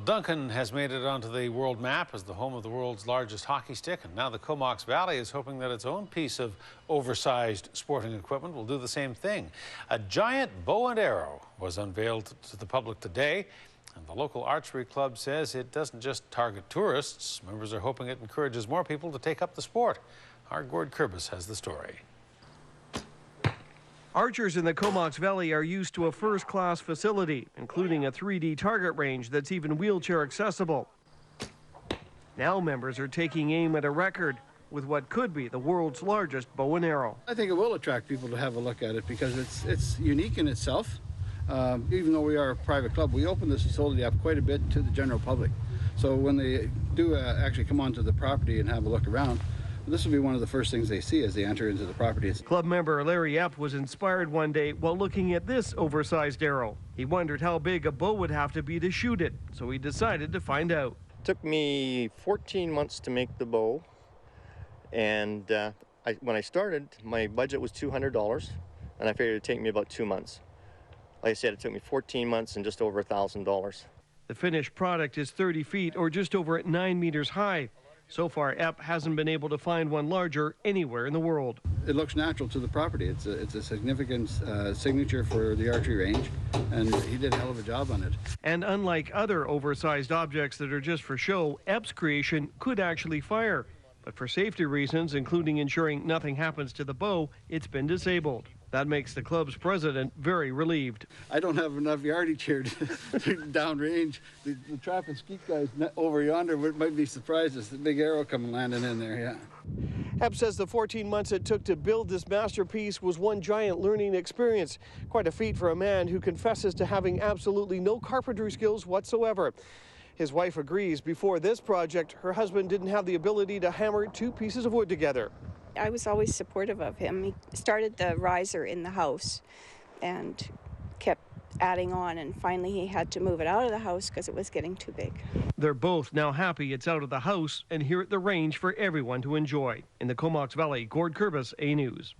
Duncan has made it onto the world map as the home of the world's largest hockey stick, and now the Comox Valley is hoping that its own piece of oversized sporting equipment will do the same thing. A giant bow and arrow was unveiled to the public today, and the local archery club says it doesn't just target tourists. Members are hoping it encourages more people to take up the sport. Our Gord Kurbis has the story. Archers in the Comox Valley are used to a first-class facility, including a 3D target range that's even wheelchair accessible. Now members are taking aim at a record with what could be the world's largest bow and arrow. I think it will attract people to have a look at it because it's unique in itself. Even though we are a private club, we open this facility up quite a bit to the general public. So when they do actually come onto the property and have a look around, this will be one of the first things they see as they enter into the property. Club member Larry Epp was inspired one day while looking at this oversized arrow. He wondered how big a bow would have to be to shoot it, so he decided to find out. It took me 14 months to make the bow, and when I started, my budget was $200, and I figured it'd take me about 2 months. Like I said, it took me 14 months and just over $1,000. The finished product is 30 feet or just over 9 meters high. So far, Epp hasn't been able to find one larger anywhere in the world. It looks natural to the property. It's a significant signature for the archery range, and he did a hell of a job on it. And unlike other oversized objects that are just for show, Epp's creation could actually fire. But for safety reasons, including ensuring nothing happens to the bow, it's been disabled. That makes the club's president very relieved. I don't have enough yardage here to downrange. The trap and skeet guys over yonder might be surprised at the big arrow coming landing in there, yeah. Epp says the 14 months it took to build this masterpiece was one giant learning experience. Quite a feat for a man who confesses to having absolutely no carpentry skills whatsoever. His wife agrees. Before this project, her husband didn't have the ability to hammer 2 pieces of wood together. I was always supportive of him. He started the riser in the house and kept adding on, and finally he had to move it out of the house because it was getting too big. They're both now happy it's out of the house and here at the range for everyone to enjoy. In the Comox Valley, Gord Kurbis, A News.